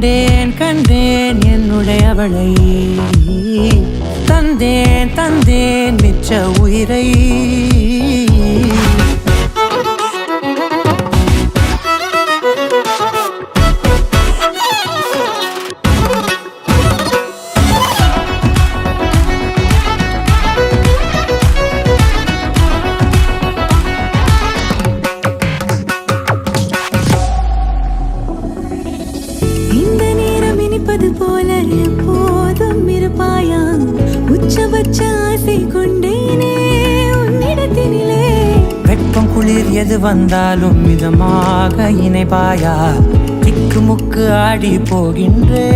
கண்டேன் கண்டேன் என்னுடையவளை, தந்தேன் தந்தேன் மிச்ச உயிரை. போல எப்போதும் இருப்பாயா, உச்சபட்ச ஆசை கொண்டேனே உன்னிடத்தினிலே. வெப்பம் குளிர் எது வந்தாலும் மிதமாக இணைப்பாயா, திக்கு முக்கு ஆடி போகின்றே.